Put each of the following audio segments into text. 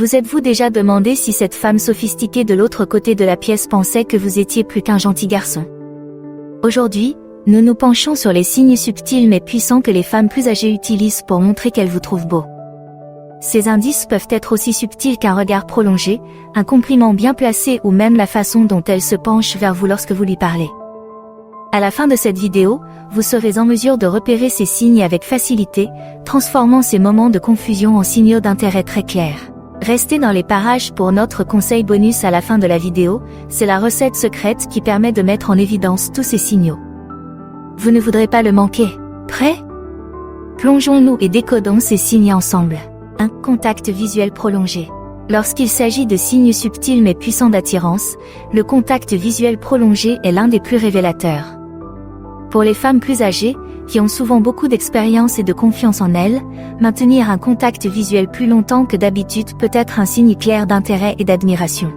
Vous êtes-vous déjà demandé si cette femme sophistiquée de l'autre côté de la pièce pensait que vous étiez plus qu'un gentil garçon? Aujourd'hui, nous nous penchons sur les signes subtils mais puissants que les femmes plus âgées utilisent pour montrer qu'elles vous trouvent beau. Ces indices peuvent être aussi subtils qu'un regard prolongé, un compliment bien placé ou même la façon dont elle se penche vers vous lorsque vous lui parlez. À la fin de cette vidéo, vous serez en mesure de repérer ces signes avec facilité, transformant ces moments de confusion en signaux d'intérêt très clairs. Restez dans les parages pour notre conseil bonus à la fin de la vidéo, c'est la recette secrète qui permet de mettre en évidence tous ces signaux. Vous ne voudrez pas le manquer. Prêt? Plongeons-nous et décodons ces signes ensemble. 1. Contact visuel prolongé. Lorsqu'il s'agit de signes subtils mais puissants d'attirance, le contact visuel prolongé est l'un des plus révélateurs. Pour les femmes plus âgées, qui ont souvent beaucoup d'expérience et de confiance en elles, maintenir un contact visuel plus longtemps que d'habitude peut être un signe clair d'intérêt et d'admiration.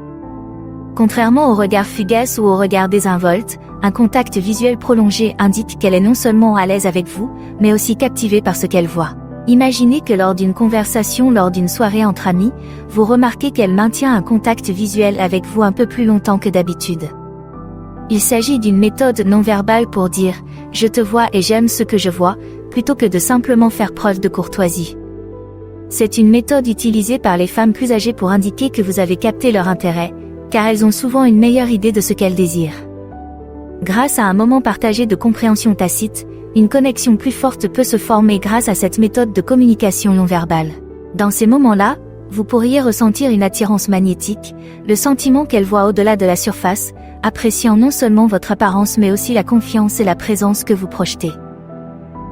Contrairement au regard fugace ou au regard désinvolte, un contact visuel prolongé indique qu'elle est non seulement à l'aise avec vous, mais aussi captivée par ce qu'elle voit. Imaginez que lors d'une conversation, lors d'une soirée entre amis, vous remarquez qu'elle maintient un contact visuel avec vous un peu plus longtemps que d'habitude. Il s'agit d'une méthode non verbale pour dire « je te vois et j'aime ce que je vois », plutôt que de simplement faire preuve de courtoisie. C'est une méthode utilisée par les femmes plus âgées pour indiquer que vous avez capté leur intérêt, car elles ont souvent une meilleure idée de ce qu'elles désirent. Grâce à un moment partagé de compréhension tacite, une connexion plus forte peut se former grâce à cette méthode de communication non verbale. Dans ces moments-là, vous pourriez ressentir une attirance magnétique, le sentiment qu'elle voit au-delà de la surface, appréciant non seulement votre apparence mais aussi la confiance et la présence que vous projetez.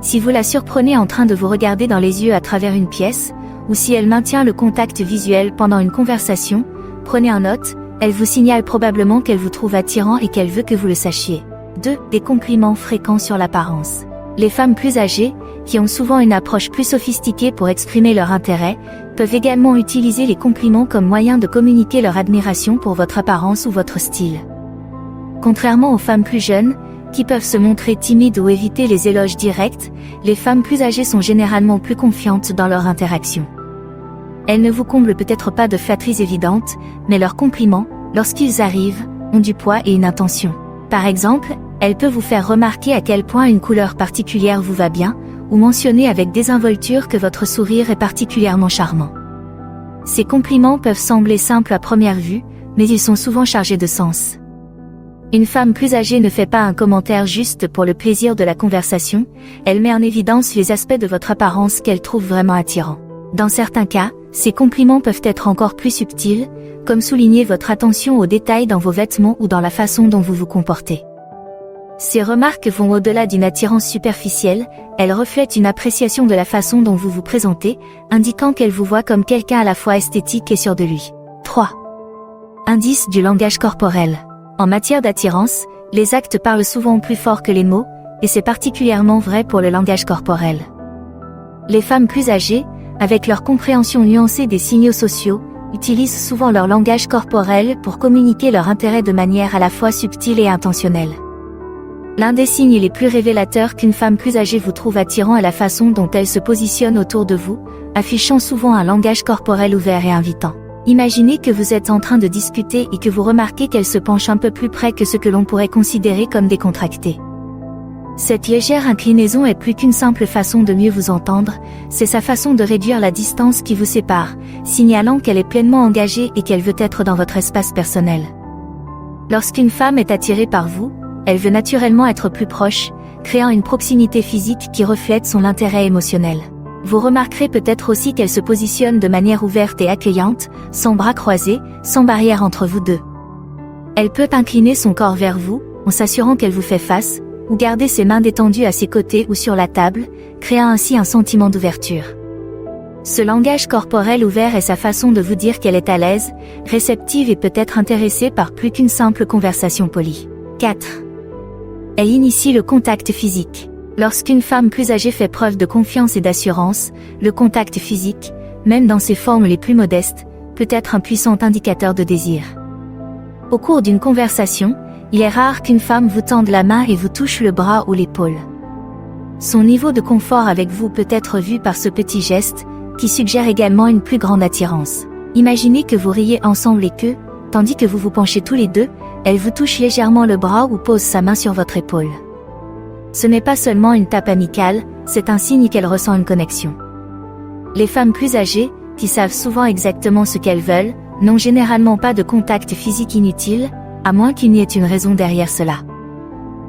Si vous la surprenez en train de vous regarder dans les yeux à travers une pièce, ou si elle maintient le contact visuel pendant une conversation, prenez en note, elle vous signale probablement qu'elle vous trouve attirant et qu'elle veut que vous le sachiez. 2. Des compliments fréquents sur l'apparence. Les femmes plus âgées, qui ont souvent une approche plus sophistiquée pour exprimer leur intérêt, peuvent également utiliser les compliments comme moyen de communiquer leur admiration pour votre apparence ou votre style. Contrairement aux femmes plus jeunes, qui peuvent se montrer timides ou éviter les éloges directs, les femmes plus âgées sont généralement plus confiantes dans leur interaction. Elles ne vous comblent peut-être pas de flatteries évidentes, mais leurs compliments, lorsqu'ils arrivent, ont du poids et une intention. Par exemple, elle peut vous faire remarquer à quel point une couleur particulière vous va bien, ou mentionner avec désinvolture que votre sourire est particulièrement charmant. Ces compliments peuvent sembler simples à première vue, mais ils sont souvent chargés de sens. Une femme plus âgée ne fait pas un commentaire juste pour le plaisir de la conversation, elle met en évidence les aspects de votre apparence qu'elle trouve vraiment attirants. Dans certains cas, ces compliments peuvent être encore plus subtils, comme souligner votre attention aux détails dans vos vêtements ou dans la façon dont vous vous comportez. Ces remarques vont au-delà d'une attirance superficielle, elles reflètent une appréciation de la façon dont vous vous présentez, indiquant qu'elle vous voit comme quelqu'un à la fois esthétique et sûr de lui. 3. Indice du langage corporel. En matière d'attirance, les actes parlent souvent plus fort que les mots, et c'est particulièrement vrai pour le langage corporel. Les femmes plus âgées, avec leur compréhension nuancée des signaux sociaux, utilisent souvent leur langage corporel pour communiquer leur intérêt de manière à la fois subtile et intentionnelle. L'un des signes les plus révélateurs qu'une femme plus âgée vous trouve attirant est la façon dont elle se positionne autour de vous, affichant souvent un langage corporel ouvert et invitant. Imaginez que vous êtes en train de discuter et que vous remarquez qu'elle se penche un peu plus près que ce que l'on pourrait considérer comme décontracté. Cette légère inclinaison est plus qu'une simple façon de mieux vous entendre, c'est sa façon de réduire la distance qui vous sépare, signalant qu'elle est pleinement engagée et qu'elle veut être dans votre espace personnel. Lorsqu'une femme est attirée par vous, elle veut naturellement être plus proche, créant une proximité physique qui reflète son intérêt émotionnel. Vous remarquerez peut-être aussi qu'elle se positionne de manière ouverte et accueillante, sans bras croisés, sans barrière entre vous deux. Elle peut incliner son corps vers vous, en s'assurant qu'elle vous fait face, ou garder ses mains détendues à ses côtés ou sur la table, créant ainsi un sentiment d'ouverture. Ce langage corporel ouvert est sa façon de vous dire qu'elle est à l'aise, réceptive et peut-être intéressée par plus qu'une simple conversation polie. 4. Elle initie le contact physique. Lorsqu'une femme plus âgée fait preuve de confiance et d'assurance, le contact physique, même dans ses formes les plus modestes, peut être un puissant indicateur de désir. Au cours d'une conversation, il est rare qu'une femme vous tende la main et vous touche le bras ou l'épaule. Son niveau de confort avec vous peut être vu par ce petit geste, qui suggère également une plus grande attirance. Imaginez que vous riez ensemble et que, tandis que vous vous penchez tous les deux, elle vous touche légèrement le bras ou pose sa main sur votre épaule. Ce n'est pas seulement une tape amicale, c'est un signe qu'elle ressent une connexion. Les femmes plus âgées, qui savent souvent exactement ce qu'elles veulent, n'ont généralement pas de contact physique inutile, à moins qu'il n'y ait une raison derrière cela.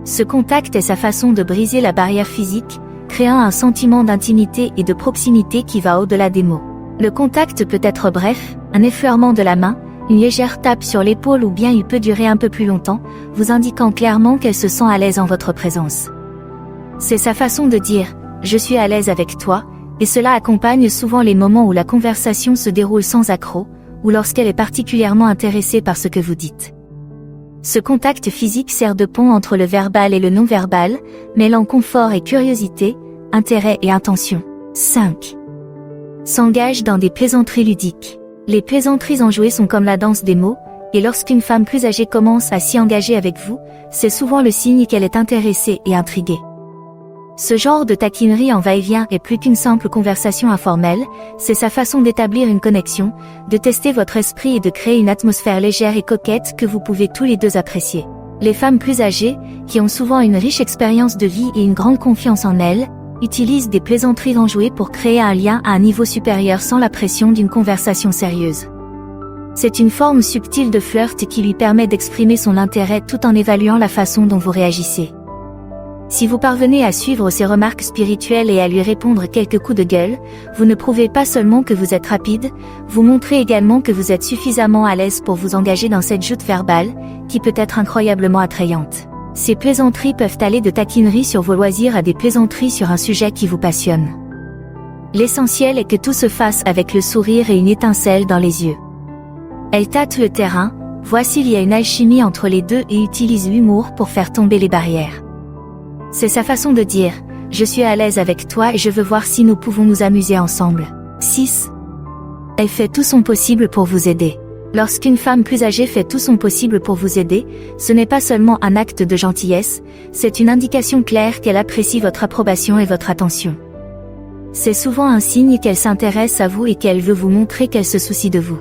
Ce contact est sa façon de briser la barrière physique, créant un sentiment d'intimité et de proximité qui va au-delà des mots. Le contact peut être bref, un effleurement de la main, une légère tape sur l'épaule ou bien il peut durer un peu plus longtemps, vous indiquant clairement qu'elle se sent à l'aise en votre présence. C'est sa façon de dire « je suis à l'aise avec toi », et cela accompagne souvent les moments où la conversation se déroule sans accroc, ou lorsqu'elle est particulièrement intéressée par ce que vous dites. Ce contact physique sert de pont entre le verbal et le non-verbal, mêlant confort et curiosité, intérêt et intention. 5. S'engage dans des plaisanteries ludiques. Les plaisanteries enjouées sont comme la danse des mots, et lorsqu'une femme plus âgée commence à s'y engager avec vous, c'est souvent le signe qu'elle est intéressée et intriguée. Ce genre de taquinerie en va-et-vient est plus qu'une simple conversation informelle, c'est sa façon d'établir une connexion, de tester votre esprit et de créer une atmosphère légère et coquette que vous pouvez tous les deux apprécier. Les femmes plus âgées, qui ont souvent une riche expérience de vie et une grande confiance en elles, utilisent des plaisanteries enjouées pour créer un lien à un niveau supérieur sans la pression d'une conversation sérieuse. C'est une forme subtile de flirt qui lui permet d'exprimer son intérêt tout en évaluant la façon dont vous réagissez. Si vous parvenez à suivre ses remarques spirituelles et à lui répondre quelques coups de gueule, vous ne prouvez pas seulement que vous êtes rapide, vous montrez également que vous êtes suffisamment à l'aise pour vous engager dans cette joute verbale, qui peut être incroyablement attrayante. Ces plaisanteries peuvent aller de taquineries sur vos loisirs à des plaisanteries sur un sujet qui vous passionne. L'essentiel est que tout se fasse avec le sourire et une étincelle dans les yeux. Elle tâte le terrain, voit s'il y a une alchimie entre les deux et utilise l'humour pour faire tomber les barrières. C'est sa façon de dire « je suis à l'aise avec toi et je veux voir si nous pouvons nous amuser ensemble ». 6. Elle fait tout son possible pour vous aider. Lorsqu'une femme plus âgée fait tout son possible pour vous aider, ce n'est pas seulement un acte de gentillesse, c'est une indication claire qu'elle apprécie votre approbation et votre attention. C'est souvent un signe qu'elle s'intéresse à vous et qu'elle veut vous montrer qu'elle se soucie de vous.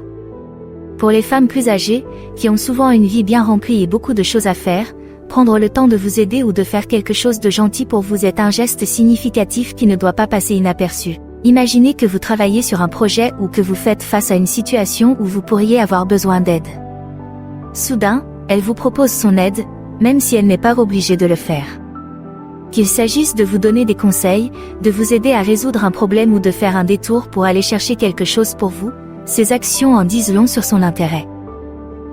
Pour les femmes plus âgées, qui ont souvent une vie bien remplie et beaucoup de choses à faire, prendre le temps de vous aider ou de faire quelque chose de gentil pour vous est un geste significatif qui ne doit pas passer inaperçu. Imaginez que vous travaillez sur un projet ou que vous faites face à une situation où vous pourriez avoir besoin d'aide. Soudain, elle vous propose son aide, même si elle n'est pas obligée de le faire. Qu'il s'agisse de vous donner des conseils, de vous aider à résoudre un problème ou de faire un détour pour aller chercher quelque chose pour vous, ces actions en disent long sur son intérêt.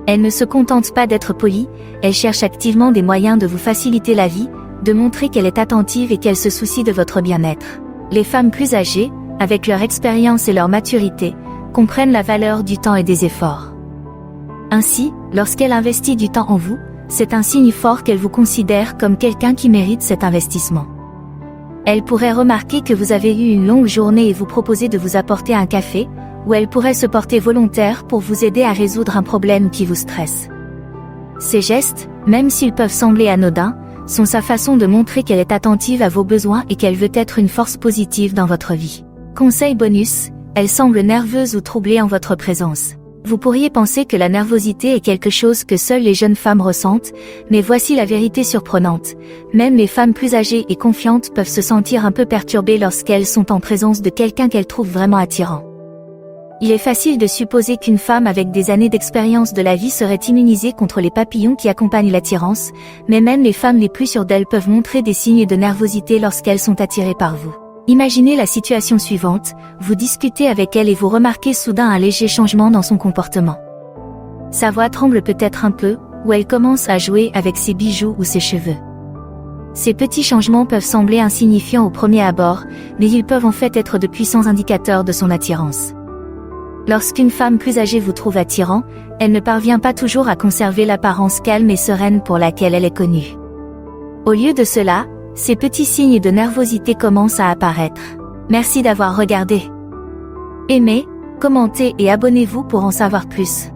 Elle ne se contente pas d'être polie, elle cherche activement des moyens de vous faciliter la vie, de montrer qu'elle est attentive et qu'elle se soucie de votre bien-être. Les femmes plus âgées, avec leur expérience et leur maturité, comprennent la valeur du temps et des efforts. Ainsi, lorsqu'elle investit du temps en vous, c'est un signe fort qu'elle vous considère comme quelqu'un qui mérite cet investissement. Elle pourrait remarquer que vous avez eu une longue journée et vous proposer de vous apporter un café, ou elle pourrait se porter volontaire pour vous aider à résoudre un problème qui vous stresse. Ces gestes, même s'ils peuvent sembler anodins, sont sa façon de montrer qu'elle est attentive à vos besoins et qu'elle veut être une force positive dans votre vie. Conseil bonus, elle semble nerveuse ou troublée en votre présence. Vous pourriez penser que la nervosité est quelque chose que seules les jeunes femmes ressentent, mais voici la vérité surprenante. Même les femmes plus âgées et confiantes peuvent se sentir un peu perturbées lorsqu'elles sont en présence de quelqu'un qu'elles trouvent vraiment attirant. Il est facile de supposer qu'une femme avec des années d'expérience de la vie serait immunisée contre les papillons qui accompagnent l'attirance, mais même les femmes les plus sûres d'elles peuvent montrer des signes de nervosité lorsqu'elles sont attirées par vous. Imaginez la situation suivante, vous discutez avec elle et vous remarquez soudain un léger changement dans son comportement. Sa voix tremble peut-être un peu, ou elle commence à jouer avec ses bijoux ou ses cheveux. Ces petits changements peuvent sembler insignifiants au premier abord, mais ils peuvent en fait être de puissants indicateurs de son attirance. Lorsqu'une femme plus âgée vous trouve attirant, elle ne parvient pas toujours à conserver l'apparence calme et sereine pour laquelle elle est connue. Au lieu de cela, ces petits signes de nervosité commencent à apparaître. Merci d'avoir regardé. Aimez, commentez et abonnez-vous pour en savoir plus.